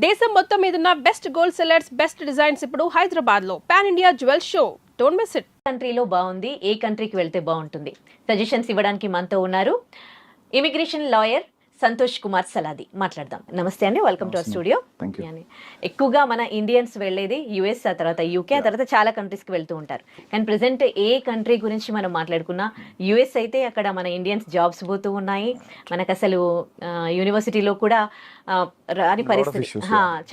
దేశం మొత్తం మీదున్న best gold sellers best designs ఇప్పుడు హైదరాబాద్ లో pan India jewel show. Don't miss it. కంట్రీలో బాగుంది, ఏ కంట్రీకి వెళ్తే బాగుంటుంది, సజెషన్స్ ఇవ్వడానికి మనతో ఉన్నారు ఇమిగ్రేషన్ లాయర్ సంతోష్ కుమార్ సలాది. మాట్లాడదాం. నమస్తే అండి, వెల్కమ్ టు అవర్ స్టూడియో. ఎక్కువగా మన ఇండియన్స్ వెళ్ళేది యుఎస్, ఆ తర్వాత యూకే, ఆ తర్వాత చాలా కంట్రీస్కి వెళ్తూ ఉంటారు. కానీ ప్రెసెంట్ ఏ కంట్రీ గురించి మనం మాట్లాడుకున్నా యుఎస్ అయితే అక్కడ మన ఇండియన్స్ జాబ్స్ పోతూ ఉన్నాయి. మనకు అసలు యూనివర్సిటీలో కూడా రాని పరిస్థితి,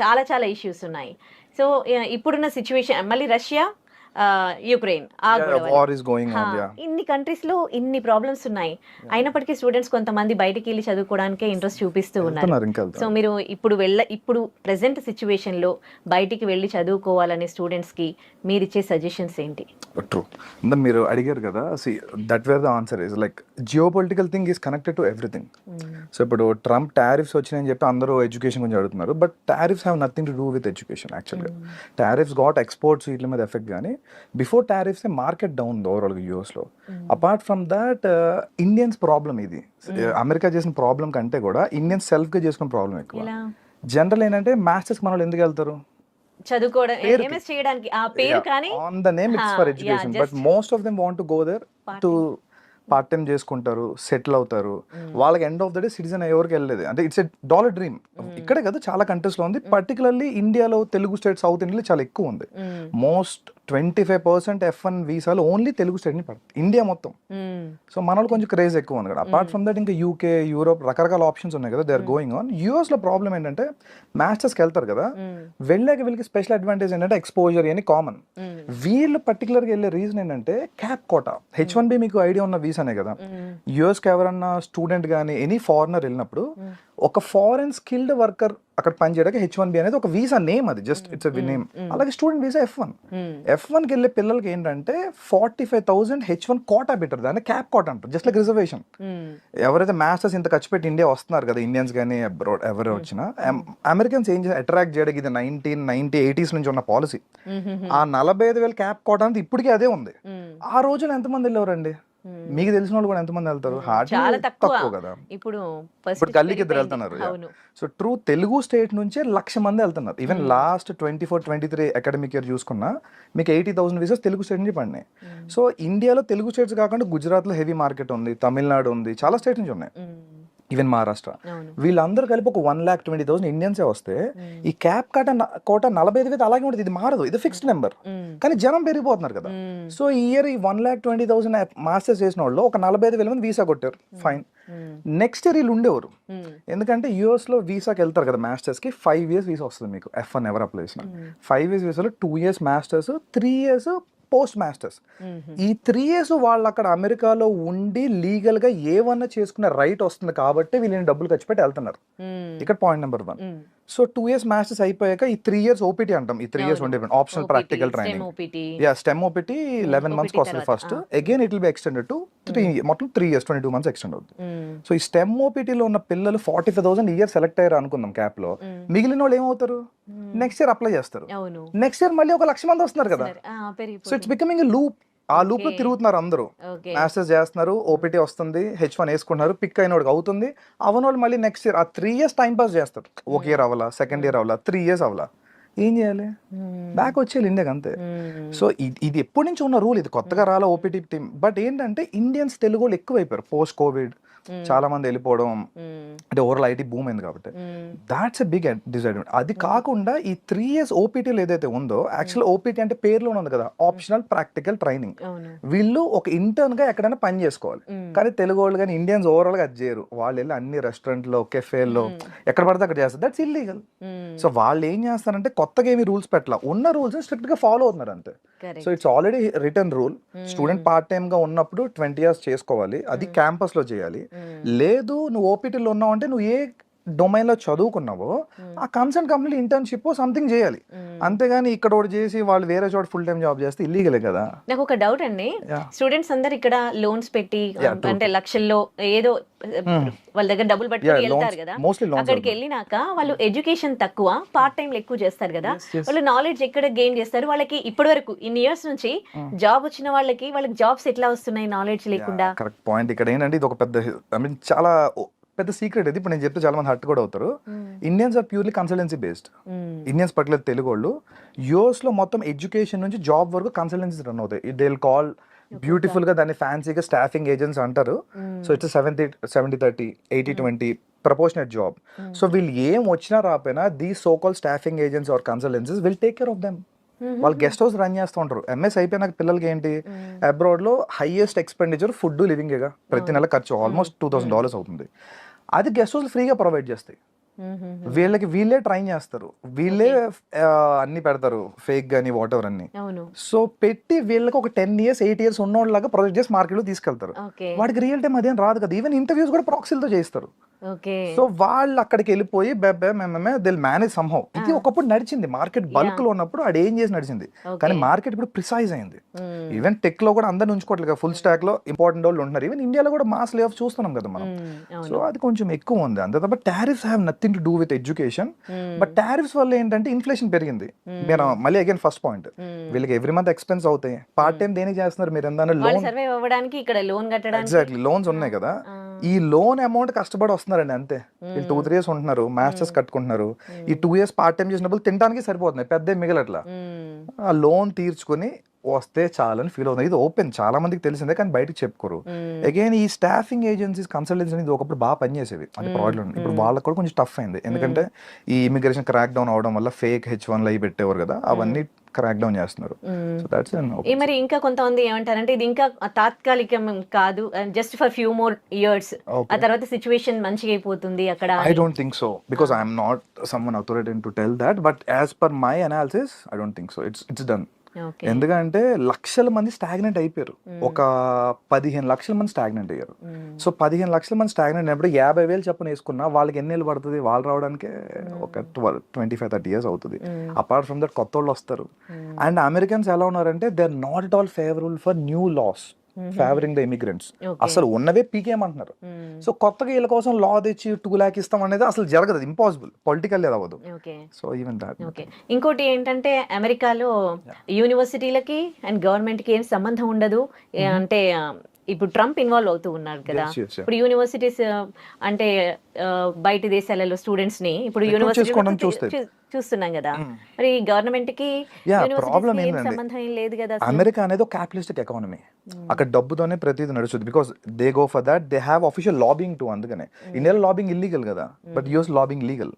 చాలా చాలా ఇష్యూస్ ఉన్నాయి. సో ఇప్పుడున్న సిచ్యువేషన్, మళ్ళీ రష్యా, యుక్రెయిన్, ఇన్ని కంట్రీస్ లో ఇన్ని ప్రాబ్లమ్స్ ఉన్నాయి. అయినప్పటికీ స్టూడెంట్స్ కొంతమంది బయటికి వెళ్ళి చదువుకోవడానికే ఇంట్రెస్ట్ చూపిస్తూ ఉన్నారు. సో మీరు ఇప్పుడు ప్రెసెంట్ సిచ్యువేషన్ లో బయటికి వెళ్ళి చదువుకోవాలనే స్టూడెంట్స్ కి మీరు ఇచ్చే సజెషన్స్ ఏంటి? ట్రూ, మీరు అడిగారు కదా, that wear the answer is like geo political thing is connected to everything. So ఇప్పుడు ట్రంప్ టారిఫ్స్ వచ్చినాయని చెప్పి అందరూ ఎడ్యుకేషన్ గురించి అడుగుతున్నారు, but tariffs have nothing to do with education. యాక్చువల్గా టారిఫ్స్ గాట్ ఎక్స్పోర్ట్స్ వీటి మీద ఎఫెక్ట్, కానీ బిఫోర్ టారిఫ్స్ మార్కెట్ డౌన్ ఓవరాల్గా యూఎస్లో. Apart from that Indians problem ఇది. అమెరికా చేసిన ప్రాబ్లం కంటే కూడా ఇండియన్స్ సెల్ఫ్గా చేసుకున్న ప్రాబ్లం ఎక్కువ. జనరల్ ఏంటంటే మాస్టర్స్ మన వాళ్ళు ఎందుకు వెళ్తారు? చదువుకోవడం, ఎంఎస్ చేయడానికి, ఆ పేరు కానీ on the name it's for education, but most of them want to go there to part time చేసుకుంటారు, సెటిల్ అవుతారు. వాళ్ళకి end of the day citizen ఎవరికి వెళ్ళలేదు. అంటే ఇట్స్ ఎ డాలర్ డ్రీమ్. ఇక్కడే కదా చాలా కంట్రీస్ లో ఉంది, పర్టికులర్లీ ఇండియాలో తెలుగు స్టేట్, సౌత్ ఇండియాలో చాలా ఎక్కువ ఉంది. మోస్ట్ 25% F1 వీసాలు ఓన్లీ తెలుగు స్టేట్ ని పడుతుంది ఇండియా మొత్తం. సో మన వాళ్ళు కొంచెం క్రేజ్ ఎక్కువ ఉంది కదా. అపార్ట్ ఫ్రమ్ దట్ ఇంకా యూకే, యూరోప్ రకరకాల ఆప్షన్స్ ఉన్నాయి కదా, they are going on. US లో ప్రాబ్లం ఏంటంటే మాస్టర్స్కి వెళ్తారు కదా, వెళ్ళాక వీళ్ళకి స్పెషల్ అడ్వాంటేజ్ ఏంటంటే ఎక్స్పోజర్ అని కామన్. వీళ్ళు పర్టికులర్గా వెళ్ళే రీజన్ ఏంటంటే క్యాప్ కోటా. H1B మీకు ఐడియా ఉన్న వీసానే కదా. యూఎస్కి ఎవరన్నా స్టూడెంట్ కానీ ఎనీ ఫారినర్ వెళ్ళినప్పుడు ఒక ఫారెన్ స్కిల్డ్ వర్కర్ అక్కడ పనిచేయడానికి H1B అనేది ఒక వీసా నేమ్, అది జస్ట్ ఇట్స్ ఎ నేమ్. అలాగే స్టూడెంట్ వీసా F1కి వెళ్ళే పిల్లలకి ఏంటంటే 45,000 H1 కోటా పెట్టారు, దాన్ని క్యాప్ కోటా అంటారు, జస్ట్ లైక్ రిజర్వేషన్. ఎవరైతే మాస్టర్స్ ఇంత ఖర్చు పెట్టి ఇండియా వస్తున్నారు కదా, ఇండియన్స్ కానీ అబ్రాడ్ ఎవరు వచ్చినా, అమెరికన్స్ ఏం చేసి అట్రాక్ట్ చేయడానికి ఇది 1980s నుంచి ఉన్న పాలసీ. ఆ 45,000 క్యాప్ కోటా అనేది ఇప్పటికీ అదే ఉంది. ఆ రోజులు ఎంతమంది వెళ్ళేవారండి? మీకు తెలిసిన వాళ్ళు కూడా ఎంతమంది వెళ్తారు? చాలా తక్కువ కదా. ఇప్పుడు గల్లీకి ఇద్దరు వెళ్తున్నారు. సో ట్రూ తెలుగు స్టేట్ నుంచే 1,00,000 మంది వెళ్తున్నారు. ఈవెన్ లాస్ట్ 24-23 అకాడమిక్ ఇయర్ చూసుకున్నా మీకు 80,000 వీసాస్ తెలుగు స్టేట్ నుంచి పడినాయి. సో ఇండియాలో తెలుగు స్టేట్స్ కాకుండా గుజరాత్లో హెవీ మార్కెట్ ఉంది, తమిళనాడు ఉంది, చాలా స్టేట్స్ నుంచి ఉన్నాయి, ఈవెన్ మహారాష్ట్ర. వీళ్ళందరూ కలిపి ఒక 1,20,000 ఇండియన్సే వస్తే ఈ క్యాప్ కోట 45,000 అలాగే ఉంటుంది. ఇది మారదు, ఇది ఫిక్స్డ్ నెంబర్, కానీ జనం పెరిగిపోతున్నారు కదా. సో ఈ ఇయర్ ఈ 1,20,000 మాస్టర్స్ చేసిన వాళ్ళు ఒక 45,000 మంది వీసా కొట్టారు, ఫైన్. నెక్స్ట్ ఇయర్ వీళ్ళు ఉండేవారు, ఎందుకంటే యూఎస్ లో వీసాకి వెళ్తారు కదా మాస్టర్స్ కి. 5 years వీసా వస్తుంది మీకు, F1 ఎవరు అప్లై చేసిన. 5 years వీసాలో 2 years masters, 3 years post masters. ఈ 3 years వాళ్ళు అక్కడ అమెరికాలో ఉండి లీగల్ గా ఏమన్నా చేసుకునే రైట్ వస్తుంది కాబట్టి వీళ్ళని డబ్బులు ఖర్చు పెట్టి వెళ్తున్నారు. ఇక్కడ point number 1. So 2 years masters అయిపోయాక ఈ 3 years ఓపీటీ అంటాం. ఈ 3 years ఉండే optional practical training, stem OPT 11 months వస్తుంది first. Again it will be extended to 3 మొత్తం 3 years 22 months ఎక్స్టెండ్ అవుతుంది. సో ఈ స్టెమ్ ఓపీటీలో ఉన్న పిల్లలు 45,000 ఇయర్ సెలెక్ట్ అయ్యారు అనుకుందాం క్యాప్ లో. మిగిలిన వాళ్ళు ఏమవుతారు? నెక్స్ట్ ఇయర్ అప్లై చేస్తారు. నెక్స్ట్ ఇయర్ మళ్ళీ ఒక 1,00,000 మంది వస్తున్నారు కదా. So it's becoming a loop. ఆ లూప్ లో తిరుగుతున్నారు అందరూ. మాస్టర్స్ చేస్తున్నారు, ఓపీటీ వస్తుంది, H1 వేసుకుంటున్నారు, పిక్ అయిన వాడికి అవుతుంది. అవన వాళ్ళు మళ్ళీ నెక్స్ట్ ఇయర్ ఆ 3 years టైం పాస్ చేస్తారు. ఒక ఇయర్ అవ్వాలా, సెకండ్ ఇయర్ అవ్వాలా, 3 years అవ్వాలా, ఏం చేయాలి? బ్యాక్ వచ్చేయాలి ఇండియాకి, అంతే. సో ఇది ఎప్పటి నుంచి ఉన్న రూల్, ఇది కొత్తగా రాలా ఓపీటీ టీమ్. బట్ ఏంటంటే ఇండియన్స్ తెలుగు వాళ్ళు ఎక్కువైపోయారు పోస్ట్ కోవిడ్. చాలా మంది వెళ్ళిపోవడం, అంటే ఓవరాల్ ఐటీ బూమ్ అయింది కాబట్టి దాట్స్ ఎ బిగ్ డిసడ్వాంటేజ్. అది కాకుండా ఈ 3 years ఓపీటీలు ఏదైతే ఉందో, యాక్చువల్ ఓపీటీ అంటే పేరులో ఉంది కదా, ఆప్షనల్ ప్రాక్టికల్ ట్రైనింగ్. వీళ్ళు ఒక ఇంటర్న్ గా ఎక్కడైనా పని చేసుకోవాలి, కానీ తెలుగు వాళ్ళు కానీ ఇండియన్స్ ఓవరాల్ గా అది చేయరు. వాళ్ళు వెళ్ళి అన్ని రెస్టారెంట్లో, కెఫేల్లో ఎక్కడ పడితే అక్కడ చేస్తారు. That's illegal. సో వాళ్ళు ఏం చేస్తారంటే కొత్తగా ఏమి రూల్స్ పెట్టాల, ఉన్న రూల్స్ స్ట్రిక్ట్ గా ఫాలో అవుతున్నారు అంతే. So it's already return rule. Student part time గా ఉన్నప్పుడు 20 years చేసుకోవాలి, అది క్యాంపస్ లో చేయాలి. లేదు నువ్వు ఓపీటీలో ఉన్నావు అంటే నువ్వు ఏ డొమైన్ లో చదువుకున్నావో ఆ కన్సర్న్ కంపెనీ ఇంటర్న్షిప్ సంథింగ్ చేయాలి, అంతేగాని ఇక్కడ ఒకటి చేసి వాళ్ళు వేరే చోట ఫుల్ టైం జాబ్ చేస్తే ఇల్లీగలే కదా. నాకు ఒక డౌట్ అండి, స్టూడెంట్స్ అందరు ఇక్కడ లోన్స్ పెట్టి అంటే లక్షల్లో ఏదో వాళ్ళ దగ్గర డబ్బులు పట్టుకుని వెళ్తారు కదా, అక్కడికి వెళ్ళినాక వాళ్ళు ఎడ్యుకేషన్ తక్కువ, పార్ట్ టైం ఎక్కువ చేస్తారు కదా, వాళ్ళు నాలెడ్జ్ ఎక్కడ గెయిన్ చేస్తారు? వాళ్ళకి ఇప్పటి వరకు ఇన్ని ఇయర్స్ నుంచి జాబ్ వచ్చిన వాళ్ళకి జాబ్స్ ఎట్లా వస్తున్నాయి నాలెడ్జ్ లేకుండా? Correct point. ఇక్కడ ఏంటంటే ఇది ఒక పెద్ద, ఐ మీన్ చాలా పెద్ద సీక్రెట్ ఇది, ఇప్పుడు నేను చెప్తే చాలా మంది హట్ కూడా అవుతారు. Indians are purely consultancy based. Indians particular Telugu వాళ్ళు యూఎస్ లో మొత్తం ఎడ్యుకేషన్ నుంచి జాబ్ వరకు కన్సల్టెన్సీ రన్ అవుతాయి. దే విల్ కాల్ బ్యూటిఫుల్ గా దాన్ని ఫ్యాన్సీగా స్టాఫింగ్ ఏజెంట్స్ అంటారు. So it's 70-30 80-20 proportionate job. So వీళ్ళు ఏం వచ్చినా రాపోయినా these so call staffing agents or consultancies will take care of them. వాళ్ళు గెస్ట్ హౌస్ రన్ చేస్తూ ఉంటారు. ఎంఎస్ అయిపోయినాక పిల్లలకి ఏంటి, అబ్రాడ్ లో హైయెస్ట్ ఎక్స్పెండిచర్ ఫుడ్ లివింగ్ ప్రతి నెల ఖర్చు ఆల్మోస్ట్ $2,000 అవుతుంది. అది గెస్ట్ హౌస్ ఫ్రీగా ప్రొవైడ్ చేస్తాయి. వీళ్ళకి వీళ్ళే ట్రైన్ చేస్తారు, వీళ్ళే అన్ని పెడతారు, ఫేక్ గానీ వాట్ ఎవర్ అన్ని. సో పెట్టి వీళ్ళకి ఒక 10 years 8 years ఉన్నోళ్ళలాగా ప్రొజెక్ట్ చేసి మార్కెట్ లో తీసుకెళ్తారు. వాడికి రియల్ టైం అదేం రాదు కదా. ఈవెన్ ఇంటర్వ్యూస్ కూడా ప్రాక్సీలతో చేస్తారు. సో వాళ్ళు అక్కడికి వెళ్ళిపోయి దిల్ మేనేజ్ సంహౌ. ఇది ఒకప్పుడు నడిచింది మార్కెట్ బల్క్ లో ఉన్నప్పుడు, అది ఏం చేసి నడిచింది. కానీ మార్కెట్ ఇప్పుడు ప్రిసైజ్ అయింది. ఈవెన్ టెక్ లో కూడా అందరిని ఉంచుకోవట్లేదు, ఫుల్ స్టాక్ లో ఇంపార్టెంట్ వాళ్ళు ఉంటున్నారు. ఈవెన్ ఇండియాలో కూడా మాస్ లే ఆఫ్ చూస్తున్నాం కదా మనం. సో అది కొంచెం ఎక్కువ ఉంది. అంతే తప్ప tariffs have nothing to do with education. But tariffs వల్ల ఏంటంటే ఇన్ఫ్లేషన్ పెరిగింది. నేను మళ్ళీ అగైన్ ఫస్ట్ పాయింట్, వీళ్ళకి ఎవ్రీ మంత్ ఎక్స్పెన్స్ అవుతాయి. పార్ట్ టైం దేనికి చేస్తున్నారు మీరు? ఏంటంటే లోన్, ఎగ్జాక్ట్లీ లోన్స్ ఉన్నాయి కదా. ఈ లోన్ అమౌంట్ కష్టపడి వస్తున్నారండి అంతే. వీళ్ళు 2-3 years ఉంటున్నారు, మాస్టర్స్ కట్టుకుంటున్నారు. ఈ 2 years పార్ట్ టైం చేసినప్పుడు తినడానికి సరిపోతుంది, పెద్ద మిగలట్లా. ఆ లోన్ తీర్చుకుని వస్తే చాలని ఫీల్ అవుతుంది. ఇది ఓపెన్ చాలా మందికి తెలిసిందే కానీ బయటకు చెప్పుకోరు. అగైన్ ఈ స్టాఫింగ్ ఏజెన్సీస్ కన్సల్టెన్సీ అనేది ఒకప్పుడు బాగా పనిచేసేవి, అది ప్రాబ్లం. ఇప్పుడు వాళ్ళకి కూడా కొంచెం టఫ్ అయింది. ఎందుకంటే ఈ ఇమిగ్రేషన్ క్రాక్ డౌన్ అవడం వల్ల ఫేక్ H1 అవి పెట్టేవారు కదా, అవన్నీ క్రాక్ డౌన్ చేస్తున్నారు. సో దట్స్ మరి ఇంకా కొంతమంది ఏమంటారంటే ఇది ఇంకా తాత్కాలికం కాదు, just for few more years, ఆ తర్వాత సిచువేషన్ మంచిగా అయిపోతుంది అక్కడ. I don't think so because I am not someone authoritative to tell that, but as per my analysis I don't think so. It's done. ఎందుకంటే లక్షల మంది స్టాగ్నెంట్ అయిపోయారు. ఒక 15 లక్షల మంది స్టాగ్నెంట్ అయ్యారు. సో 15 లక్షల మంది స్టాగ్నెంట్ అయినప్పుడు 50,000 చెప్పని వేసుకున్నా వాళ్ళకి ఎన్ని ఏళ్ళు పడుతుంది? వాళ్ళు రావడానికి ఒక 25-30 years అవుతుంది. అపార్ట్ ఫ్రమ్ దట్ కొత్త వాళ్ళు వస్తారు. అండ్ అమెరికన్స్ ఎలా ఉన్నారంటే they are not at all favourable for new laws favouring the immigrants. అసలు ఉన్నవే పీకేమంటున్నారు. సో కొత్తగా వీళ్ళ కోసం లా తెచ్చి 2 lakh ఇస్తాం అనేది అసలు జరగదు, ఇంపాసిబుల్, పొలిటికల్ అవ్వదు. So even that. ఇంకోటి ఏంటంటే అమెరికాలో యూనివర్సిటీలకి అండ్ గవర్నమెంట్ కి ఏం సంబంధం ఉండదు. అంటే ఇప్పుడు ట్రంప్ ఇన్వాల్వ్ అవుతూ ఉన్నారు కదా. ఇప్పుడు యూనివర్సిటీస్ అంటే బయట దేశాలలో స్టూడెంట్స్ ని ఇప్పుడు యూనివర్సిటీ చూస్తున్నాం కదా. మరి గవర్నమెంట్ కి ప్రాబ్లం సంబంధం ఏం లేదు కదా. అమెరికా అనేది ఒక క్యాపిటలిస్టిక్ ఎకానమీ. అక్కడ డబ్బుతోనే ప్రతిదీ నడుస్తుంది. Because they go for that, they have official lobbying to. అందుకనే ఇండియాలో లాబింగ్ ఇల్లీగల్ కదా, but US lobbying legal.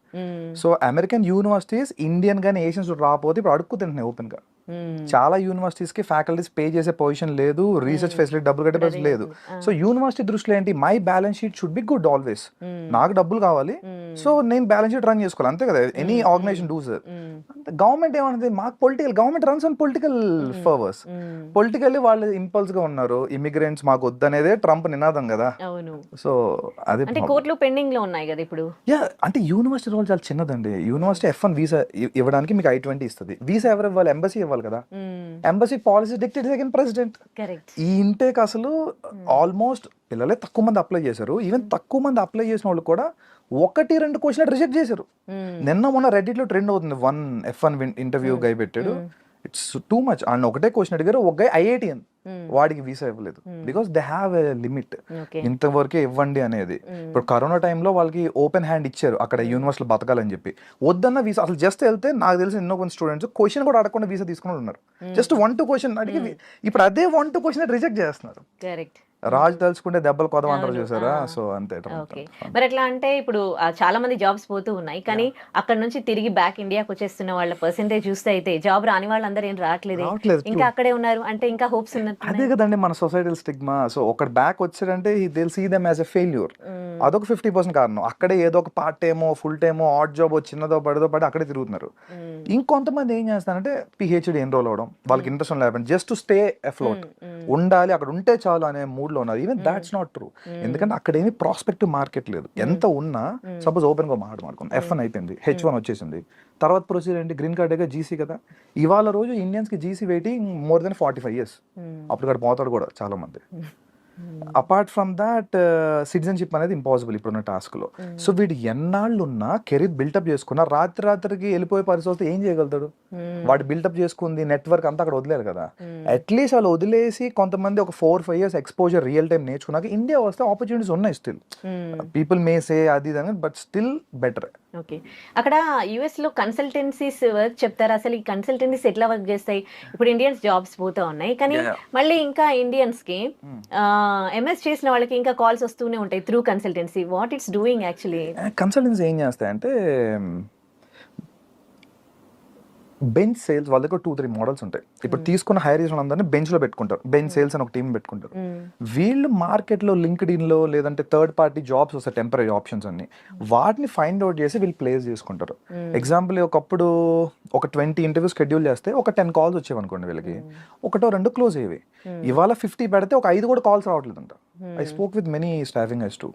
So American universities Indian గానీ ఏషియన్స్ రాకపోతే ఇప్పుడు అడుక్కు తింటున్నాయి ఓపెన్ గా. చాలా యూనివర్సిటీస్ కి ఫ్యాకల్టీస్ పే చేసే పొజిషన్ లేదు, రీసెర్చ్ ఫెసిలిటీ డబ్బులు కట్టే పరిస్థితి లేదు. సో యూనివర్సిటీ దృష్టిలో ఏంటి, my balance sheet should be good always. నాకు డబ్బులు కావాలి, సో నేను బ్యాలెన్స్ షీట్ రన్ చేసుకోవాలి, అంతే కదా ఎనీ ఆర్గనైజేషన్ డూస్. గవర్నమెంట్ ఏమన్నది, మాకు political, government runs on political favours. Politically వాళ్ళు ఇంపల్స్ గా ఉన్నారు. ఇమిగ్రెంట్స్ మాకు వద్దనేదే ట్రంప్ నినాదం కదా. సో అది కోర్టులో పెండింగ్ లో ఉన్నాయి కదా ఇప్పుడు. అంటే యూనివర్సిటీ రోల్ చాలా చిన్నదండి. యూనివర్సిటీ F1 వీసా ఇవ్వడానికి మీకు I-20 ఇస్తుంది. వీసా ఎవరు ఇవ్వాలి? ఎంబసీ ఇవ్వాలి కదా. Embassy policy dictate second president. ఈ ఇంటేక్ అసలు ఆల్మోస్ట్ పిల్లలే తక్కువ మంది అప్లై చేశారు. ఈవెన్ తక్కువ మంది అప్లై చేసిన వాళ్ళు కూడా 1-2 క్వశ్చన్ రిజెక్ట్ చేశారు. నిన్న మొన్న రెడ్డిట్ లో ట్రెండ్ అవుతుంది, 1 F1 ఇంటర్వ్యూ గై పెట్టాడు. It's too much. అండ్ ఒకటే క్వశ్చన్ అడిగారు, ఒక గై IITian, వాడికి వీసా ఇవ్వలేదు. Because they have a limit, ఇంతవరకే ఇవ్వండి అనేది. ఇప్పుడు కరోనా టైంలో వాళ్ళకి ఓపెన్ హ్యాండ్ ఇచ్చారు అక్కడ యూనివర్సిటీలో బతకాలని చెప్పి. వద్దన్న వీసా అసలు జస్ట్ వెళ్తే, నాకు తెలిసి ఎన్నో కొంత స్టూడెంట్స్ క్వశ్చన్ కూడా అడగకుండా వీసా తీసుకుని ఉన్నారు. జస్ట్ 1-2 క్వశ్చన్ అడిగి ఇప్పుడు అదే 1-2 క్వశ్చన్ రిజెక్ట్ చేస్తున్నారు. రాజు తలుచుకుంటే దెబ్బలు కొదవంటారు చూసారా. సో అంతే. మరి ఎట్లా అంటే ఇప్పుడు చాలా మంది జాబ్స్ పోతూ ఉన్నాయి, కానీ అక్కడ నుంచి తిరిగి బ్యాక్ ఇండియాకి వచ్చేస్తున్న వాళ్ళ పర్సెంటేజ్ చూస్తే అయితే జాబ్ రాని వాళ్ళందరూ ఏం రావట్లేదు, ఇంకా అక్కడే ఉన్నారు. అంటే ఇంకా హోప్స్ ఉన్నట్టు. అదే కదండి మన సొసైటల్ స్టిగ్మా. సో ఒక బ్యాక్ వచ్చాడంటే they see them as a failure. అదొక 50% కారణం. అక్కడే ఏదో ఒక పార్ట్ టైమో ఫుల్ టైమో ఆడ్ జాబ్ చిన్నదో పడదో పడి అక్కడే తిరుగుతున్నారు. ఇంకొంతమంది ఏం చేస్తారంటే PhD ఎన్రోల్ అవడం, వాళ్ళకి ఇంట్రెస్ట్ లేకపోతే జస్ట్ టు స్టే అఫ్లోట్, ఉండాలి అక్కడ ఉంటే చాలు అనే మూడ్ లో ఉన్నారు. Even that's not true. ఎందుకంటే అక్కడ ఏమి ప్రాస్పెక్టివ్ మార్కెట్ లేదు. ఎంత ఉన్నా సపోజ్ ఓపెన్ గా మాట్లాడుకుందాం, F1 అయిపోయింది, H1 వచ్చేసింది, తర్వాత ప్రొసీజర్ ఏంటి, గ్రీన్ కార్డ్ GC కదా. ఇవాళ రోజు ఇండియన్స్ కి GC waiting more than 45 years. అప్పుడు ఇక్కడ పోతాడు కూడా చాలా మంది. అపార్ట్ ఫ్రమ్ దాట్ సిటిజన్షిప్ అనేది ఇంపాసిబుల్ ఇప్పుడున్న టాస్క్లో. సో వీడు ఎన్నాళ్ళు ఉన్నా కెరీర్ బిల్డప్ చేసుకున్నా రాత్రికి వెళ్ళిపోయే పరిస్థితి ఏం చేయగలుగుతాడు? వాడు బిల్డప్ చేసుకుంది నెట్వర్క్ అంతా అక్కడ వదిలేరు కదా. అట్లీస్ట్ వాళ్ళు వదిలేసి కొంతమంది ఒక 4-5 years ఎక్స్పోజర్ రియల్ టైం నేర్చుకున్నాక ఇండియా వస్తే ఆపర్చునిటీస్ ఉన్నాయి స్టిల్. పీపుల్ మే సే అది ఇది బట్ స్టిల్ బెటర్. ఓకే, అక్కడ యుఎస్ లో కన్సల్టెన్సీస్ వర్క్ చెప్తారా? అసలు ఈ కన్సల్టెన్సీస్ ఎట్లా వర్క్ చేస్తాయి? ఇప్పుడు ఇండియన్స్ జాబ్స్ పోతా ఉన్నాయి, కానీ మళ్ళీ ఇంకా ఇండియన్స్ కి ఎంఎస్ చేసిన వాళ్ళకి ఇంకా కాల్స్ వస్తూనే ఉంటాయి through consultancy. What it's doing actually? Consultancy ఏం చేస్తాయంటే బెంచ్ సేల్స్ వాళ్ళ దగ్గర 2-3 మోడల్స్ ఉంటాయి. ఇప్పుడు తీసుకున్న హైర్ చేసిన అందరినీ బెంచ్ లో పెట్టుకుంటారు, బెంచ్ సేల్స్ అని ఒక టీం పెట్టుకుంటారు. వీళ్ళు మార్కెట్ లో లింక్డ్ ఇన్ లో లేదంటే థర్డ్ పార్టీ జాబ్స్ వస్తాయి, టెంపరీ ఆప్షన్స్ అన్ని, వాటిని ఫైండ్ అవుట్ చేసి వీళ్ళు ప్లేస్ చేసుకుంటారు. ఎగ్జాంపుల్ ఒకప్పుడు ఒక 20 ఇంటర్వ్యూస్ షెడ్యూల్ చేస్తే ఒక 10 calls వచ్చేవి అనుకోండి, వీళ్ళకి 1-2 క్లోజ్ అయ్యేవి. ఇవాళ 50 పెడితే ఒక 5 కూడా కాల్స్ రావట్లేదంట. I spoke with many staffing guys too.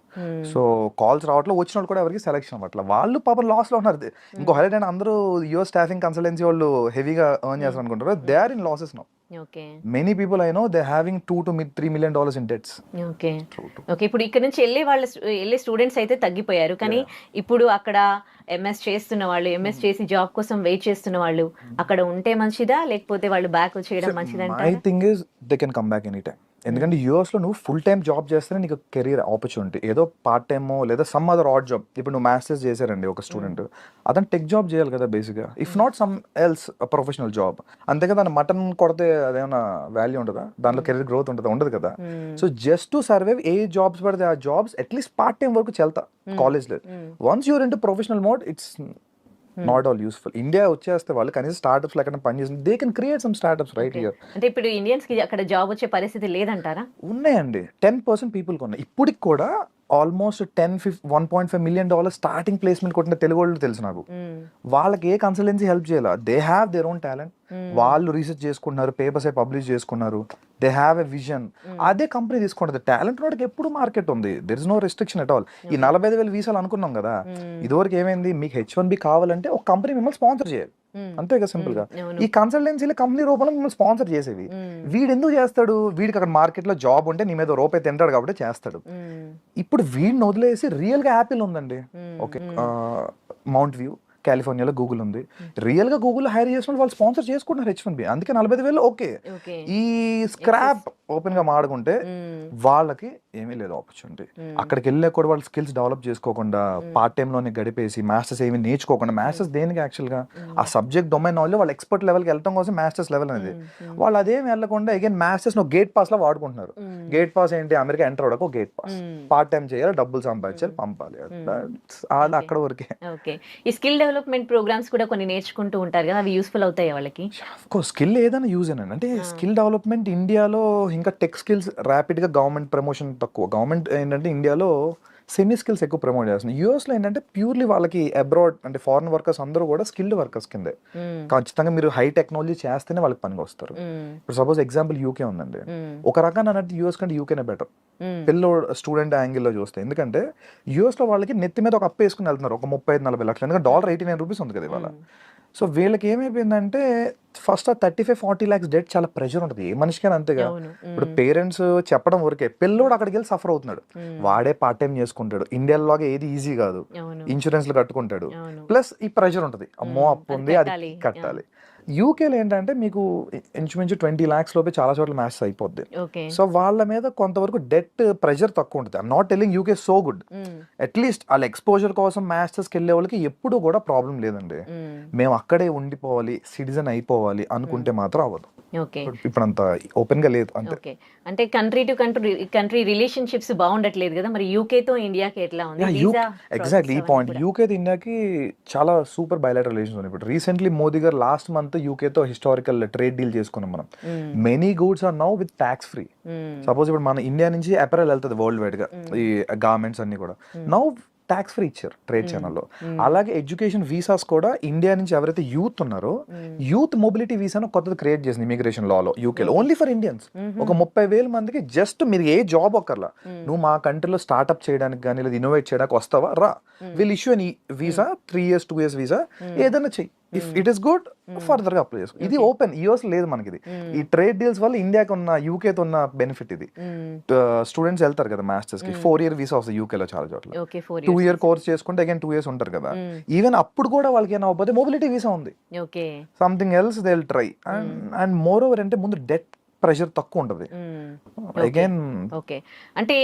So calls రావట్లేదు, వచ్చిన వాళ్ళు కూడా ఎవరికి సెలెక్షన్ అవ్వట్లేదు. వాళ్ళు పాపం లాస్ లో ఉన్నారు. ఇంకో హైలైట్ అయినా అందరూ యుఎస్ స్టాఫింగ్ కన్సల్టెన్సీ వాళ్ళు హెవీగా ఎర్న్ చేస్తారు అనుకుంటారు. They are in losses now. Many people I know they having $2 to $3 million in debts. Okay, ఇప్పుడు ఇక్కడ నుంచి వెళ్ళే స్టూడెంట్స్ అయితే తగ్గిపోయారు, కానీ ఇప్పుడు అక్కడ ఎంఎస్ చేస్తున్న వాళ్ళు, ఎంఎస్ చేసి జాబ్ కోసం వెయిట్ చేస్తున్న వాళ్ళు అక్కడ ఉంటే మంచిదా, లేకపోతే వాళ్ళు బ్యాక్ వచ్చేయడం మంచిదా? My thing is they can come back any time. ఎందుకంటే యూఎస్ లో నువ్వు ఫుల్ టైం జాబ్ చేస్తేనే నీకు కెరీర్ ఆపర్చునిటీ. ఏదో పార్ట్ టైమో లేదా సమ్ అదర్ ఆడ్ జాబ్. ఇప్పుడు నువ్వు మాస్టర్స్ చేశారండి ఒక స్టూడెంట్, అతను టెక్ జాబ్ చేయాలి కదా బేసిక్గా, if not some else professional job. అంతే కదా, మటన్ కొడితే అదేమన్నా వాల్యూ ఉంటుందా? దాంట్లో కెరీర్ గ్రోత్ ఉంటుందా? ఉండదు కదా. సో జస్ట్ టు సర్వైవ్ ఏ జాబ్స్ పడితే ఆ జాబ్స్ అట్లీస్ట్ పార్ట్ టైం వరకు చెల్తా కాలేజ్లో. Once you're into professional mode it's not all useful. India వచ్చేస్తే వాళ్ళు కనీసం స్టార్ట్అప్స్ ఎక్కడ పనిచేసి they can create some startups right here. అంటే ఇప్పుడు ఇండియన్స్ కి అక్కడ జాబ్ వచ్చే పరిస్థితి లేదంటారా? ఉన్నాయండి, 10% పీపుల్కి ఉన్నాయి. ఇప్పటికి కూడా ఆల్మోస్ట్ 1.5 million స్టార్టింగ్ ప్లేస్మెంట్ కొట్టిన తెలుగు వాళ్ళు తెలుసు నాకు. వాళ్ళకి ఏ కన్సల్టెన్సీ హెల్ప్ చేయాలి. They have their own talent. వాళ్ళు రీసెర్చ్ చేసుకున్నారు, పేపర్స్ అయి పబ్లిష్ చేసుకున్నారు, దే హ్యావ్ ఎ విజన్. అదే కంపెనీ తీసుకుంటుంది. టాలెంట్ వాడికి ఎప్పుడు మార్కెట్ ఉంది, there is no restriction at all. ఈ 45,000 వీసాలు అనుకున్నాం కదా, ఇదివరకు ఏమైంది, మీకు H1B కావాలంటే ఒక కంపెనీ మిమ్మల్ని స్పాన్సర్ చేయాలి, అంతే కదా సింపుల్ గా. ఈ కన్సల్టెన్సీలో కంపెనీ రూపంలో మిమ్మల్ని స్పాన్సర్ చేసేవి. వీడు ఎందుకు చేస్తాడు? వీడికి అక్కడ మార్కెట్ లో జాబ్ ఉంటే నీ మీద రూపాయి తింటాడు కాబట్టి చేస్తాడు. ఇప్పుడు వీడిని వదిలేసి రియల్ గా యాపిల్ ఉందండి, ఓకే, మౌంట్ వ్యూ కాలిఫోర్నియాలో గూగుల్ ఉంది. రియల్ గా గూగుల్ హైర్ చేసిన వాళ్ళు స్పాన్సర్ చేసుకుంటున్నారు H1B. అందుకే 45,000 ఓకే. ఈ స్క్రాప్ ఓపెన్ గా మాడుకుంటే వాళ్ళకి ఏమీ లేదు ఆపర్చునిటీ. అక్కడికి వెళ్ళే కూడా వాళ్ళు స్కిల్స్ డెవలప్ చేసుకోకుండా పార్ట్ టైమ్ లోనే గడిపేసి మాస్టర్స్ ఏమి నేర్చుకోకుండా, మాస్టర్స్ దేనికి యాక్చువల్ గా ఆ సబ్జెక్ట్ డొమైన్ నాలెడ్జ్ వాళ్ళు ఎక్స్పర్ట్ లెవెల్కి వెళ్ళడం కోసం మాస్టర్స్ లెవెల్ అనేది. వాళ్ళు అదేం వెళ్ళకుండా అగైన్ మాస్టర్స్ గేట్ పాస్ లో వాడుకుంటున్నారు. గేట్ పాస్ ఏంటి, అమెరికా ఎంటర్ అవడానికి ఒక గేట్ పాస్. పార్ట్ టైం చేయాలి, డబ్బులు సంపాదించాలి, పంపాలి, అక్కడ వరకే. ఈ స్కిల్ డెవలప్మెంట్ ప్రోగ్రామ్స్ కూడా కొన్ని నేర్చుకుంటూ ఉంటారు కదా, అవి యూస్ఫుల్ అవుతాయి వాళ్ళకి? స్కిల్ ఏదైనా యూజ్ అయినా అంటే స్కిల్ డెవలప్మెంట్ ఇండియాలో ఇంకా టెక్ స్కిల్స్ ర్యాపిడ్ గా గవర్నమెంట్ ప్రమోషన్ తక్కువ. గవర్నమెంట్ ఏంటంటే ఇండియాలో సెమీ స్కిల్స్ ఎక్కువ ప్రమోట్ చేస్తుంది. యూఎస్లో ఏంటంటే ప్యూర్లీ వాళ్ళకి అబ్రాడ్ అంటే ఫారెన్ వర్కర్స్ అందరూ కూడా స్కిల్డ్ వర్కర్స్ కిందే. ఖచ్చితంగా మీరు హై టెక్నాలజీ చేస్తేనే వాళ్ళకి పనికి వస్తారు. ఇప్పుడు సపోజ్ ఎగ్జాంపుల్ యూకే ఉందండి, ఒక రకంగా అన్నట్టు యూఎస్ కంటే యూకేనే బెటర్ పిల్లో స్టూడెంట్ యాంగిల్లో చూస్తే. ఎందుకంటే యూఎస్లో వాళ్ళకి నెత్తి మీద ఒక అప్పు వేసుకుని వెళ్తున్నారు, ఒక 35-40 లక్షలు. ఎందుకంటే $89 ఉంది కదా ఇవాళ. సో వీళ్ళకి ఏమైపోయిందంటే ఫస్ట్ 35-40 lakhs డెట్ చాలా ప్రెషర్ ఉంటుంది, ఏ మనిషికైనా అంతేగా. ఇప్పుడు పేరెంట్స్ చెప్పడం వరకే, పిల్లోడు అక్కడికి వెళ్ళి సఫర్ అవుతున్నాడు, వాడే పార్ట్ టైం చేసుకుంటాడు. ఇండియాలోగా ఏది ఈజీ కాదు, ఇన్సూరెన్స్లు కట్టుకుంటాడు, ప్లస్ ఈ ప్రెషర్ ఉంటుంది, అమ్మో అప్పు ఉంది అది కట్టాలి. యూకేలో ఏంటంటే మీకు ఇంచుమించు 20 lakhs లోపే చాలా చోట్ల మ్యాథ్స్ అయిపోద్ది. సో వాళ్ళ మీద కొంతవరకు డెట్ ప్రెషర్ తక్కువ ఉంటుంది. I'm not telling UK so good, at least వాళ్ళ ఎక్స్పోజర్ కోసం మాస్టర్స్కి వెళ్ళే వాళ్ళకి ఎప్పుడు కూడా ప్రాబ్లం లేదండి. మేము అక్కడే ఉండిపోవాలి, సిటిజన్ అయిపోవాలి అనుకుంటే మాత్రం అవ్వదు. ఇప్పుడు అంత ఓపెన్ గా లేదు అంతే. అంటే కంట్రీ టు కంట్రీ రిలేషన్షిప్స్ బాగుండట్లేదు కదా, మరి యూకే తో ఇండియాకి ఎట్లా ఉంది? ఎగ్జాక్ట్లీ ఈ పాయింట్. యూకే తో ఇండియాకి చాలా సూపర్ బైలాటరల్ రిలేషన్స్ ఉన్నాయి. ఇప్పుడు recently Modi garu last month UK తో హిస్టారికల్ ట్రేడ్ డీల్ చేసుకున్నాం మనం. Many goods are now with tax free. Suppose ఇప్పుడు మన ఇండియా నుంచి అపెరల్ వెళ్తుంది వరల్డ్ వైడ్ గా, ఈ గార్మెంట్స్ అన్ని కూడా నౌ ట్యాక్స్ ఫ్రీ ఇచ్చారు ట్రేడ్ ఛానల్లో. అలాగే ఎడ్యుకేషన్ వీసాస్ కూడా ఇండియా నుంచి ఎవరైతే యూత్ ఉన్నారో యూత్ మొబిలిటీ వీసాను కొత్తది క్రియేట్ చేసింది ఇమిగ్రేషన్ లాలో యూకేలో, ఓన్లీ ఫర్ ఇండియన్స్. ఒక 30,000 మందికి జస్ట్ మీరు ఏ జాబ్ ఒక్కర్లా, నువ్వు మా కంట్రీలో స్టార్ట్అప్ చేయడానికి కానీ లేదా ఇన్నోవేట్ చేయడానికి వస్తావా రా, వీళ్ళు ఇష్యూ అని వీసా 3 years 2 years వీసా ఏదైనా చెయ్యి, if it is good further గా అప్లై చేసుకో. ఇది ఓపెన్, యూఎస్ లేదు మనకి ఇది. ఈ ట్రేడ్ డీల్స్ వల్ల ఇండియాకి ఉన్న యూకేతో ఉన్న బెనిఫిట్ ఇది. స్టూడెంట్స్ వెళ్తారు కదా మాస్టర్స్ కి, 4 year వీసా వస్తుంది యూకే లో చాలా చోట్ల. 2 year కోర్స్ చేసుకుంటే అగైన్ 2 years ఉంటారు కదా. ఈవెన్ అప్పుడు కూడా వాళ్ళకి ఏమైనా అవ్వకపోతే మొబిలిటీ వీసా ఉంది, something else they will try. And more over అంటే ముందు డెట్ ప్రెషర్ తక్కువ ఉంటుంది. అగైన్ ఓకే, అంటే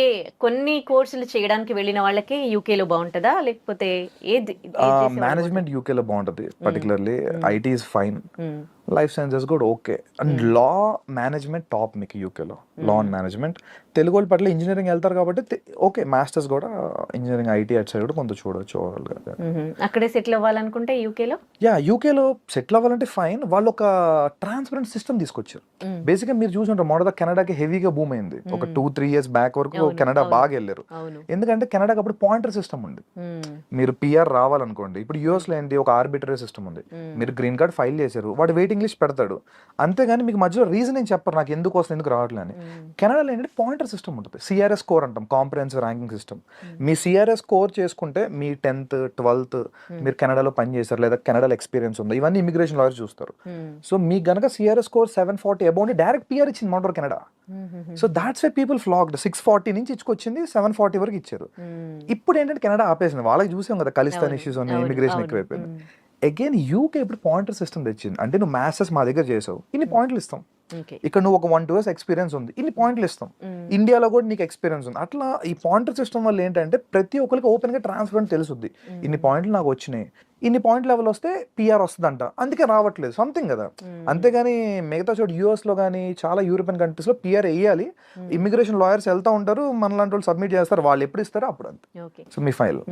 కొన్ని కోర్సులు చేయడానికి వెళ్ళిన వాళ్ళకి యూకే లో బాగుంటుందా, లేకపోతే ఏది? మేనేజ్మెంట్ యూకే లో బాగుంటది, particularly IT is fine, life sciences కూడా okay, and law management top మీకు యూకేలో. లా అండ్ మేనేజ్మెంట్ తెలుగు వాళ్ళు పట్ల ఇంజనీరింగ్ వెళ్తారు కాబట్టి ఓకే, మాస్టర్స్ కూడా ఇంజనీరింగ్ ఐటీ అట్ సైడ్ కూడా కొంత చూడొచ్చు ఓవరాల్ గా. అక్కడే సెటిల్ అవ్వాలనుకుంటే యూకేలో, యూకేలో సెటిల్ అవ్వాలంటే ఫైన్. వాళ్ళు ఒక ట్రాన్స్పరెంట్ సిస్టమ్ తీసుకొచ్చారు. బేసిక్ గా మీరు చూసుంటారు మొదట కెనడాకి హెవీగా బూమ్ అయింది ఒక 2-3 years బ్యాక్ వరకు. కెనడా బాగా వెళ్ళారు, ఎందుకంటే కెనడాకి అప్పుడు పాయింటర్ సిస్టమ్ ఉంది. మీరు పిఆర్ రావాలనుకోండి, ఇప్పుడు యూఎస్ లో ఏంటి, ఒక ఆర్బిటరీ సిస్టమ్ ఉంది. మీరు గ్రీన్ కార్డ్ ఫైల్ చేశారు, వాడు వెయిటింగ్ లిస్ట్ పెడతాడు, అంతేగాని మీకు మధ్యలో రీజన్ ఏం చెప్పరు నాకు ఎందుకు వస్తుంది, ఎందుకు రావట్లేదు అని. కెనడాలో ఏంటంటే పాయింటర్ సిస్టమ్ ఉంటుంది, సిఆర్ఎస్ స్కోర్ అంటాం, కాంప్రహెన్సివ్ ర్యాంకింగ్ సిస్టమ్. మీ సిఆర్ఎస్ స్కోర్ చేసుకుంటే మీ 10th 12th మీరు కెనడాలో పని చేశారు లేదా కెనడాలో ఎక్స్పీరియన్స్ ఉంది, ఇవన్నీ ఇమిగ్రేషన్ లాయర్ చూస్తారు. సో మీకు గనక CRS score 740 above direct PR ఇచ్చింది మాంటర్ Canada. So that's why people flocked. 640 నుంచి ఇచ్చుకొచ్చింది 740 వరకు ఇచ్చారు. ఇప్పుడు ఏంటంటే కెనడా ఆపేసింది, వాళ్ళకి చూసాం కదా ఖలిస్తాన్ ఇష్యూస్ ఉన్నాయి, ఇమిగ్రేషన్ ఎక్కువైపోయింది. అగైన్ యూకే ఇప్పుడు పాయింటర్ సిస్టమ్ తెచ్చింది, అంటే నువ్వు మాస్టర్స్ మా దగ్గర చేసావు, ఇన్ని పాయింట్లు ఇస్తాం. ఇక్కడ నువ్వు ఒక 1-2 years ఎక్స్పీరియన్స్ ఉంది, ఇన్ని పాయింట్లు ఇస్తాం. ఇండియాలో కూడా నీకు ఎక్స్పీరియన్స్ ఉంది. అట్లా ఈ పాయింటర్ సిస్టమ్ వల్ల ఏంటంటే ప్రతి ఒక్కరికి ఓపెన్ గా ట్రాన్స్పరెంట్ తెలుసుద్ది, ఇన్ని పాయింట్లు నాకు వచ్చినాయి, ఇన్ని పాయింట్ లెవెల్ వస్తే పిఆర్ వస్తుందంట, అందుకే రావట్లేదు సంథింగ్ కదా. అంతేగాని మిగతా చోట యూఎస్ లో కానీ చాలా యూరోపియన్ కంట్రీస్ లో పిఆర్ వేయాలి, ఇమిగ్రేషన్ లాయర్స్ వెళ్తా ఉంటారు, మనలాంటి వాళ్ళు సబ్మిట్ చేస్తారు, వాళ్ళు ఎప్పుడు ఇస్తారో అప్పుడు అంతే. సో మీ ఫైల్.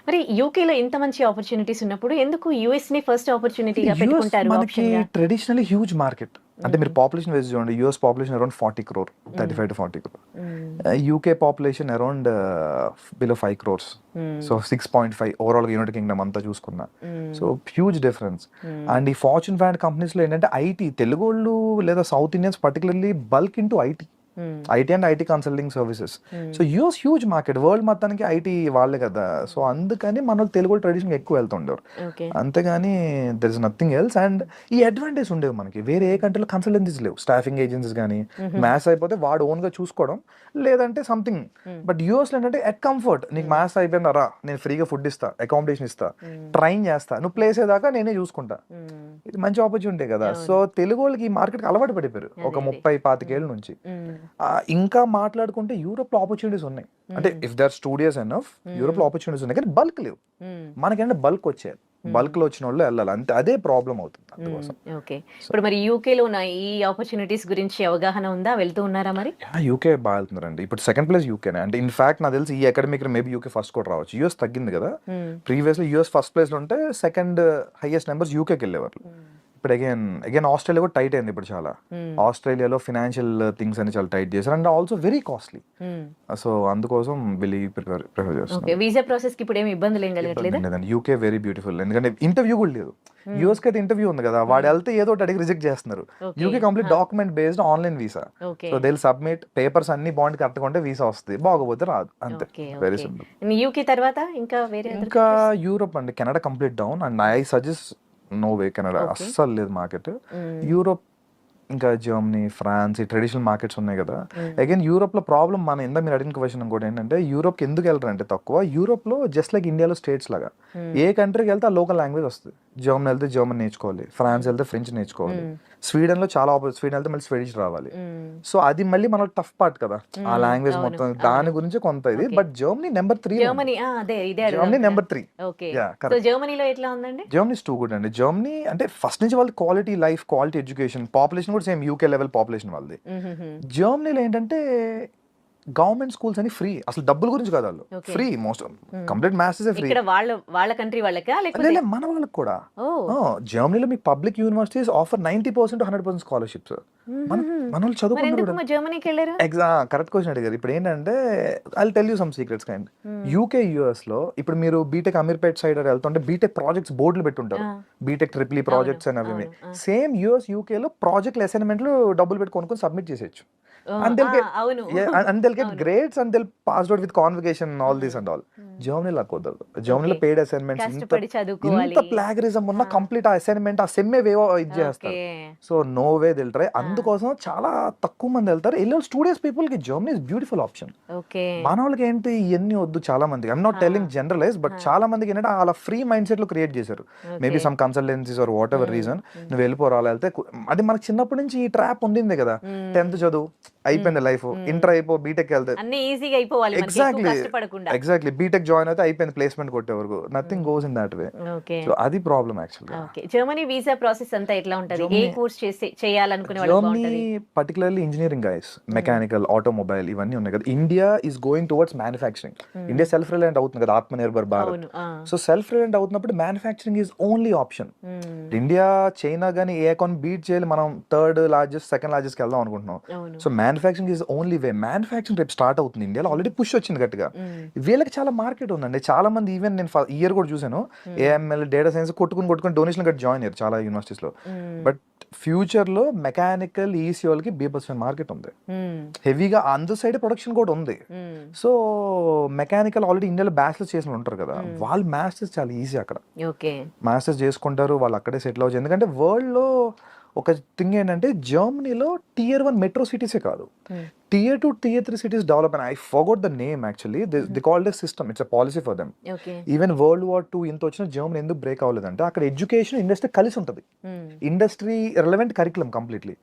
మరి యూకేలో ఇంత మంచి ఆపర్చునిటీస్ ఉన్నప్పుడు ఎందుకు యూఎస్ ని ఫస్ట్ ఆపర్చునిటీగా పెట్టుకుంటారు? మనకి ట్రెడిషనల్లీ హ్యూజ్ మార్కెట్. అంటే మీరు పాపులేషన్ వైజ్ చూడండి, US population around 40 crore, 35 to 40 crore. UK population around below 5 crores. So 6.5 overall united Kingdom అంతా చూసుకున్నా. So huge difference. అండ్ ఈ ఫార్చ్యూన్ 500 కంపెనీస్ లో ఏంటంటే ఐటీ, తెలుగు వాళ్ళు లేదా south Indians particularly bulk into IT and IT consulting services. So US huge market, world మొత్తానికి IT వాళ్ళే కదా. సో అందుకని మన తెలుగు ట్రెడిషన్ ఎక్కువ వెళ్తుండేవారు, అంతేగాని there is nothing else. And ఈ అడ్వాంటేజ్ ఉండేవి మనకి, వేరే ఏ కంట్రీలో కన్సల్టెన్సీస్ లేవు, స్టాఫింగ్ ఏజెన్సీస్ కానీ. మ్యాథ్స్ అయిపోతే వాడు ఓన్ గా చూసుకోవడం లేదంటే సంథింగ్. బట్ యూఎస్ లో ఏంటంటే ఎట్ కంఫర్ట్, నీకు మ్యాథ్స్ అయిపోయినారా నేను ఫ్రీగా ఫుడ్ ఇస్తా, అకామిడేషన్ ఇస్తా, ట్రైన్ చేస్తా, నువ్వు ప్లేస్ అయ్యేదాకా నేనే చూసుకుంటా. ఇది మంచి ఆపర్చునిటీ కదా. సో తెలుగు వాళ్ళకి ఈ మార్కెట్ అలవాటు పడిపోయారు ఒక 30-25 ఏళ్ళ నుంచి. ఇంకా మాట్లాడుకుంటే యూరోప్ లో ఆపర్చునిటీస్ ఉన్నాయి, అంటే if there studios enough Europe లో ఆపర్చునిటీస్ ఉన్నాయి, కానీ బల్క్ లేవు. మనకేంటే బల్క్ వచ్చాయి, బల్క్ లో వచ్చిన వాళ్ళు వెళ్ళాలి అంతే, అదే ప్రాబ్లం అవుతుంది అందుకోసం. ఓకే, ఇప్పుడు మరి యూకే లో ఉన్న ఈ ఆపర్చునిటీస్ గురించి అవగాహన ఉందా, వెళ్తూ ఉన్నారా మరి? యూకే బాగా వెళ్తున్నారండి, ఇప్పుడు సెకండ్ ప్లేస్ యూకేనే. అంటే ఇన్ఫాక్ట్ నాకు తెలిసి ఈ అకాడమిక్ మేబీ యూకే ఫస్ట్ కూడా రావచ్చు. యూఎస్ తగ్గింది కదా, ప్రీవియస్ లో యూఎస్ ఫస్ట్ ప్లేస్ లో ఉంటే సెకండ్ హైయెస్ట్ నెంబర్స్ యూకేకి వెళ్ళేవారు. ఇప్పుడు అగైన్ ఆస్ట్రేలియా కూడా టైట్ అయింది ఇప్పుడు చాలా. ఆస్ట్రేలియాలో ఫినాన్షియల్ థింగ్స్ అని చాలా టైట్ చేశారు, and also very costly. So అందుకోసం వెళ్ళి ప్రిఫర్ చేస్తాను. వీసా ప్రాసెస్ కి ఇప్పుడు ఏమి ఇబ్బందులు ఏం కలగట్లేదు. యూకే వెరీ బ్యూటిఫుల్, ఎందుకంటే ఇంటర్వ్యూ కూడా లేదు. యూఎస్ కి అయితే ఇంటర్వ్యూ ఉంది కదా, వాడు వెళ్తే ఏదో ఒకటి అడిగి రిజెక్ట్ చేస్తున్నారు. UK complete document based online visa. So they will submit papers అన్ని బాండ్ కట్టుకుంటే వీసా వస్తుంది, బాగోపోతే రాదు, అంతే. Very simple. యూకే తర్వాత ఇంకా వేరే ఇంకా యూరోప్ అండి, Canada complete down. And I suggest no way, Canada అస్సలు లేదు మార్కెట్. యూరోప్ ఇంకా జర్మనీ, ఫ్రాన్స్, ఈ ట్రెడిషనల్ మార్కెట్స్ ఉన్నాయి కదా. అగైన్ యూరోప్ లో ప్రాబ్లం మన ఇందా మీరు అడిగిన క్వశ్చన్ ఇంకోటి ఏంటంటే, యూరోప్ కి ఎందుకు వెళ్తారు అంటే తక్కువ. యూరోప్ లో జస్ట్ లైక్ ఇండియాలో స్టేట్స్ లాగా ఏ కంట్రీకి వెళ్తే ఆ లోకల్ లాంగ్వేజ్ వస్తుంది. జర్మనీ వెళ్తే జర్మన్ నేర్చుకోవాలి, ఫ్రాన్స్ వెళ్తే ఫ్రెంచ్ నేర్చుకోవాలి, స్వీడన్ లో చాలా స్వీడన్ వెళ్తే మళ్ళీ స్వీడిష్ రావాలి. సో అది మళ్ళీ మన టఫ్ పార్ట్ కదా ఆ లాంగ్వేజ్ మొత్తం, దాని గురించి కొంత ఇది. But Germany number 3, Germany number 3. Germany too good అండి. జర్మనీ అంటే ఫస్ట్ నుంచి వాళ్ళ quality life, quality education, population కూడా సేమ్ యూకే లెవెల్ పాపులేషన్ వాళ్ళది. జర్మనీలో ఏంటంటే గవర్నమెంట్ స్కూల్స్ అని ఫ్రీ, అసలు డబ్బుల గురించి కాదు, వాళ్ళు free, most complete maths free. వాళ్ళ కంట్రీ వాళ్ళకా మన వాళ్ళకి కూడా. జర్మనీలో మీకు public universities offer 90% to 100% scholarships. మన వాళ్ళు చదువుకుంటారు. కరెక్ట్ క్వశ్చన్ అడిగారు. ఇప్పుడు ఏంటంటే I tell you some secrets kind. UK US లో ఇప్పుడు మీరు బీటెక్ అమీర్పేట్ సైడ్ వెళ్తుంటే బీటెక్ ప్రాజెక్ట్స్ బోర్డులు పెట్టుంటారు, బీటెక్ ట్రిపుల్ ప్రాజెక్ట్స్ అని అవి. సేమ్ యూఎస్ యూకే లో ప్రాజెక్ట్ అసైన్మెంట్లు డబ్బులు పెట్టి కొనుక్కొని సబ్మిట్ చేసేయచ్చు. and they'll get అవును and they'll get grades and they'll pass out with convocation and all this and all. జర్మనీలో కుదరదు. జర్మనీలో పెయిడ్ అసైన్మెంట్స్ కష్టపడి చదువుకోవాలి. ఇంత ప్లాగరిజం ఉన్న కంప్లీట్ ఆ అసైన్మెంట్ ఆ సెమ్మే వేవో ఇది చేస్తారు. సో నో వే దిల్ ట్రై. అందుకోసం చాలా తక్కువ మంది వెళ్తారు. వెళ్ళే స్టూడియస్ పీపుల్ కి జర్మనీ ఇస్ బ్యూటిఫుల్ ఆప్షన్. మన వాళ్ళకి ఏంటి ఇవన్నీ వద్దు చాలా మందికి. I'm not telling generalize, but చాలా మందికి ఏంటంటే అలా ఫ్రీ మైండ్ సెట్ లో క్రియేట్ చేశారు. Maybe some consultancies or whatever reason నువ్వు వెళ్ళిపోరా వెళ్తే. అది మనకి చిన్నప్పటి నుంచి ఈ ట్రాప్ ఉండింది కదా. 10th చదువు అయిపోయింది లైఫ్, ఇంటర్ అయిపో బీటెక్ వెళ్తే ఎగ్జాక్ట్లీ బీటెక్ జాయిన్ అయితే అయిపోయింది, ప్లేస్మెంట్ కొట్టే వరకు nothing goes in that way. So అది problem actually. Germany visa process అంతా ఎట్లా ఉంటది? ఏ కోర్స్ చేయాలనుకునే వాళ్ళు బాగుంటది? Particularly engineering guys, mechanical, automobile ఇవన్నీ ఉన్నాయి కదా. India is going towards manufacturing. India self reliant అవుతుంది కదా, Atma Nirbhar Bharat. So self reliant అవుతున్నప్పుడు manufacturing is only option. India China గానీ ఏ అకౌంట్ బీట్ చేయాలి, మనం థర్డ్ లార్జెస్ట్ సెకండ్ లార్జెస్ట్ వెళ్దాం అనుకుంటున్నాం. So manufacturing is only way. Manufacturing రేపు స్టార్ట్ అవుతుంది ఇండియాలో, ఆల్రెడీ పుష్ వచ్చింది గట్టిగా. వీళ్ళకి చాలా మార్కెట్ ఉందండి. చాలా మంది ఈవెన్ నేను ఇయర్ కూడా చూసాను, ఏఎంఎల్ డేటా సైన్స్ కొట్టుకుని డొనేషన్ కట్టి జాయిన్ అయ్యారు చాలా యూనివర్సిటీస్ లో. బట్ ఫ్యూచర్ లో మెకానికల్ ఈసీ వాళ్ళకి బీభత్సమైన మార్కెట్ ఉంది, హెవీగా అందర్ సైడ్ ప్రొడక్షన్ కూడా ఉంది. సో మెకానికల్ ఆల్రెడీ ఇండియాలో బ్యాచిలర్స్ చేసిన ఉంటారు కదా, వాళ్ళు మాస్టర్స్ చాలా ఈజీ అక్కడ మాస్టర్స్ చేసుకుంటారు, వాళ్ళు అక్కడే సెటిల్ అవ్వచ్చు. ఎందుకంటే వరల్డ్ లో ఒక థింగ్ ఏంటంటే జర్మనీలో Tier 1 మెట్రో సిటీసే కాదు, Tier 2, Tier 3 cities develop, and I forgot the name actually. They call it a system. It's a policy for them. Even World War II ఇంత వచ్చిన జర్మనీ ఎందుకు బ్రేక్ అవ్వలేదంటే అక్కడ ఎడ్యుకేషన్ ఇండస్ట్రీ కలిసి ఉంటుంది. Industry relevant curriculum completely.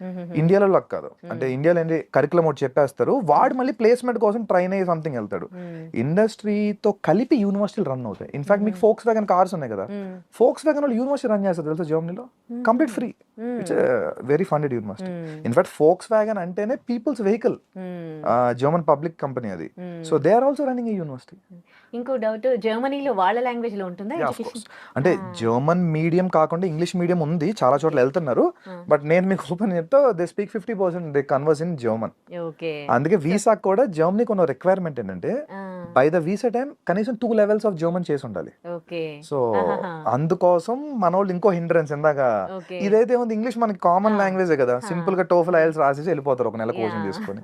ఇండియాలో లాగా కాదు. అంటే ఇండియాలో ఏంటి కరికులం ఒకటి చెప్పేస్తారు, వాడు మళ్ళీ ప్లేస్మెంట్ కోసం ట్రైన్ అయ్యి సంథింగ్ వెళ్తాడు. ఇండస్ట్రీతో కలిపి యూనివర్సిటీలు రన్ అవుతాయి. ఇన్ఫాక్ట్ మీకు ఫోక్స్ వ్యాగన్ కార్స్ ఉన్నాయి కదా, ఫోక్స్ వ్యాగన్ వాళ్ళు యూనివర్సిటీ రన్ చేస్తారు తెలుసా జర్మనీలో, complete free. It's very funded university. In fact Volkswagen అంటేనే people's vehicle, German public company అది. So they are also running a university. ఇంకో డౌట్, జర్మనీలో వాళ్ళ లాంగ్వేజ్ లో ఉంటుందా ఎడ్యుకేషన్? అంటే జర్మన్ మీడియం కాకుండా ఇంగ్లీష్ మీడియం ఉంది, చాలా చోట్ల వెళ్తున్నారు. బట్ నేను మీకు ఓపెన్ చెప్తా, they speak 50% they converse in German. అందుకే వీసా కూడా జర్మనీకి ఉన్న రిక్వైర్మెంట్ ఏంటంటే బై ద వీసా టైం కనీసం 2 levels ఆఫ్ జర్మన్ చేసి ఉండాలి. సో అందుకోసం మన వాళ్ళు ఇంకో హిండ్రెన్స్ ఇందాక ఇదైతే ఉంది, ఇంగ్లీష్ మనకి కామన్ లాంగ్వేజ్ కదా, సింపుల్ గా టోఫెల్ ఐఎల్స్ రాసేసి వెళ్ళిపోతారు ఒక నెల కోచింగ్ తీసుకొని.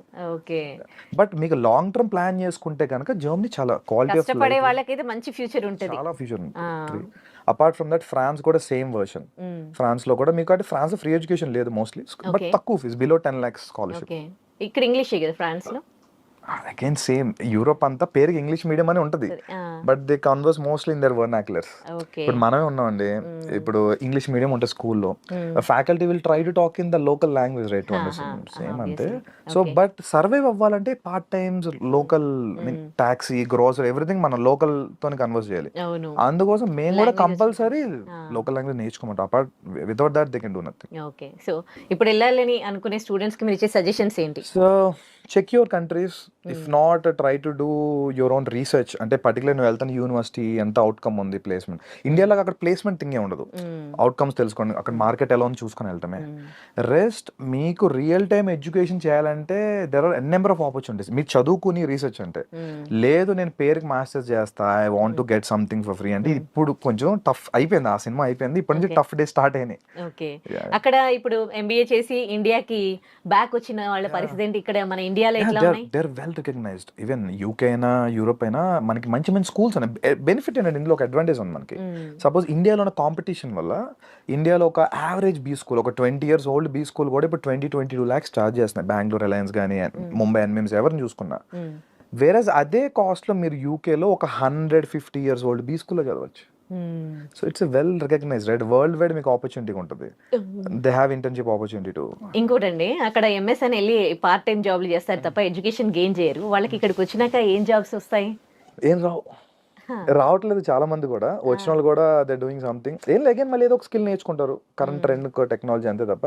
బట్ మీకు లాంగ్ టర్మ్ ప్లాన్ చేసుకుంటే కనుక జర్మనీ చాలా క్వాలిటీ ఆఫ్ పడే వాళ్ళకైతే మంచి ఫ్యూచర్ ఉంటుంది, చాలా ఫ్యూచర్ ఉంటుంది. అపార్ట్ ఫ్రమ్ దట్ ఫ్రాన్స్ కూడా సేమ్ వర్షన్. ఫ్రాన్స్ లో కూడా మీకు అంటే ఫ్రాన్స్ ఫ్రీ ఎడ్యుకేషన్ లేదు మోస్ట్లీ, బట్ తక్కువ ఫీజు, బిలో 10 lakhs స్కాలర్షిప్. ఇక్కడ ఇంగ్లీష్ కదా ఫ్రాన్స్ లో? అగైన్ సేమ్, యూరోప్ అంతా పేరుకి ఇంగ్లీష్ మీడియం అని ఉంటది, but they converse mostly in their vernaculars. ఇప్పుడు మనమే ఉన్నామండి, ఇప్పుడు ఇంగ్లీష్ మీడియం ఉంటుంది స్కూల్లో, faculty will try to talk in the local language right to understand, same అంతే. సో బట్ సర్వైవ్ అవ్వాలంటే part times local taxi, grocery, everything మనం local తోని కన్వర్స్ చేయాలి. అందుకోసం మేము కూడా కంపల్సరీ లోకల్ లాంగ్వేజ్ నేర్చుకోమంటాం. Apart without that they can do nothing. Okay, so ఇప్పుడు వెళ్ళాలని అనుకునే స్టూడెంట్స్ కి మీరు ఇచ్చే సజెషన్స్ ఏంటి? So check your countries, if not try to do your own research. అంటే పర్టికులర్ నువ్వు వెళ్తాను యూనివర్సిటీ ఎంత అవుట్కమ్ ఉంది, ప్లేస్మెంట్. ఇండియాలో అక్కడ ప్లేస్మెంట్ థింగ్ ఉండదు, అవుట్కమ్స్ తెలుసుకోండి, అక్కడ మార్కెట్ ఎలా ఉంది చూసుకొని వెళ్తామే. రెస్ట్ మీకు రియల్ టైమ్ ఎడ్యుకేషన్ చేయాలంటే there are number of opportunities. మీరు చదువుకుని రీసెర్చ్ అంటే లేదు, నేను పేరుకి మాస్టర్స్ చేస్తా, I want to get something for free అంటే ఇప్పుడు కొంచెం టఫ్ అయిపోయింది, ఆ సినిమా అయిపోయింది, ఇప్పటి నుంచి టఫ్ డే స్టార్ట్ అయినాయి. ఓకే, అక్కడ ఇప్పుడు ఎంబీఏ చేసి ఇండియాకి బ్యాక్ వచ్చిన వాళ్ళ పరిస్థితి ఏంటి? ఇక్కడ మన ఇండియాలో ఎట్లా ఉన్నాయి? They are well recognised. Even UK అయినా యూరోప్ అయినా మనకి మంచి మంచి స్కూల్స్ ఉన్నాయి. బెనిఫిట్ ఏంటంటే ఇందులో ఒక అడ్వాంటేజ్ ఉంది మనకి. సపోజ్ ఇండియాలో ఉన్న కాంపిటీషన్ వల్ల ఇండియాలో ఒక యావరేజ్ బీ స్కూల్, ఒక 20 years old బీ స్కూల్ కూడా ఇప్పుడు 20-22 lakhs చార్జ్ చేస్తున్నాయి. బెంగళూరు రిలయన్స్ కానీ ముంబై ఎన్ఎంఎంస్ ఎవరిని చూసుకున్నా. వేరేజ్ అదే కాస్ట్ లో మీరు యూకేలో ఒక 150 years old బీ స్కూల్లో చదవచ్చు. So it's well recognised right, worldwide మీకు ఆపర్చునిటీ ఉంటుంది. They have internship opportunity too. ఇంకోటండి, అక్కడ ఎంఎస్ అని వెళ్ళి పార్ట్ టైం జాబ్లు చేస్తారు తప్ప ఎడ్యుకేషన్ గెయిన్ చేయరు. వాళ్ళకి ఇక్కడికి వచ్చినాక ఏం జాబ్స్ వస్తాయి? ఏం రావట్లేదు చాలా మంది కూడా. వచ్చిన వాళ్ళు కూడా దే డూయింగ్ సంథింగ్, ఏం లేక మళ్ళీ ఏదో ఒక స్కిల్ నేర్చుకుంటారు, కరెంట్ ట్రెండ్ టెక్నాలజీ అంతే తప్ప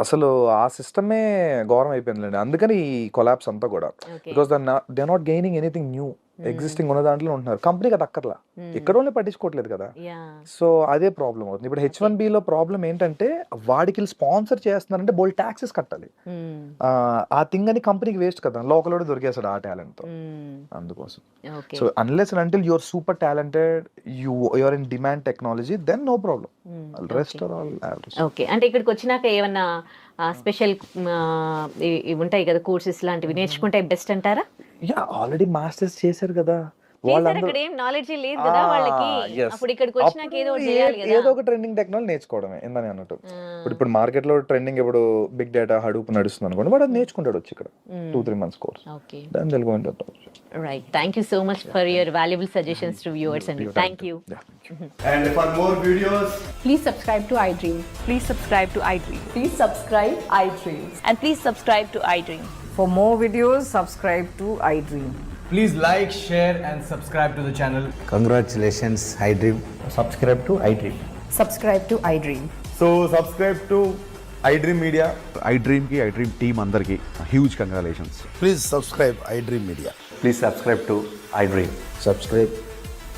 అసలు ఆ సిస్టమే ఘోరం అయిపోయిందండి. అందుకని ఈ కొలాప్స్ అంతా కూడా, because they not gaining anything new. Existing ఉన్న దాంట్లో ఉంటున్నారు. కంపెనీకి అది అక్కర్లా, ఇక్కడ వాళ్ళే పట్టించుకోవట్లేదు కదా. సో అదే ప్రాబ్లం అవుతుంది. ఇప్పుడు H1B లో ప్రాబ్లం ఏంటంటే వాడికి స్పాన్సర్ చేస్తున్నారంటే బోల్ ట్యాక్సెస్ కట్టాలి. ఆ థింగ్ అని కంపెనీకి వేస్ట్ కదా, లోకల్ కూడా దొరికేస్తాడు ఆ టాలెంట్ తో. అందుకోసం so unless and until your super talented, your in demand technology, then no problem. Rest are all average. Okay, అంటే ఇక్కడికి వచ్చినాక ఏమన్నా స్పెషల్ ఉంటాయి కదా కోర్సెస్ లాంటివి నేర్చుకుంటే బెస్ట్ అంటారా? యా, ఆల్రెడీ మాస్టర్స్ చేశారు కదా అక్కడ ఏం నాలెడ్జ్ లేదు కదా వాళ్ళకి. అప్పుడు ఇక్కడికి వచ్చినాక ఏదో ఒకటి చేయాలి కదా. ఏదో ఒక ట్రెండింగ్ టెక్నాలజీ నేర్చుకోవడమే ఇందని అన్నట్టు. ఇప్పుడు మార్కెట్ లో ట్రెండింగ్ ఇప్పుడు బిగ్ డేటా, హడూప్ నడుస్తుంది అనుకోండి, వాడు అది నేర్చుకుంటాడు వచ్చి ఇక్కడ 2-3 months కోర్స్. ఓకే, దాని తెలుగు అంటే right. Thank you so much for your valuable suggestions to viewers అండి. Thank you. And for more videos, Please subscribe to iDream. Please subscribe to iDream. Please subscribe iDream. And please subscribe to iDream. For more videos, subscribe to iDream. please like, share and subscribe to the channel. Congratulations, iDream. Subscribe to iDream. Subscribe to iDream. So subscribe to iDream Media. iDream ki iDream team andarki huge congratulations. Please subscribe iDream Media. Please subscribe to iDream. Subscribe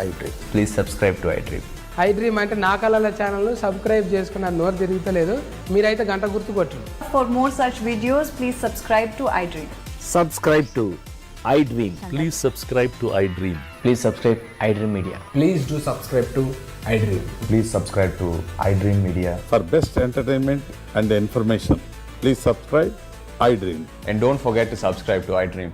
iDream. Please subscribe to iDream. iDream అంటే నా కళల channel subscribe చేసుకున్న నోరు తిరుగుతలేదు, మీరైతే గంట గుర్తు కొట్టండి. For more such videos, please subscribe to iDream. Subscribe to iDream. Please subscribe to iDream. Please subscribe iDream Media. Please do subscribe to iDream. Please subscribe to iDream Media. For best entertainment and information, please subscribe iDream. And don't forget to subscribe to iDream.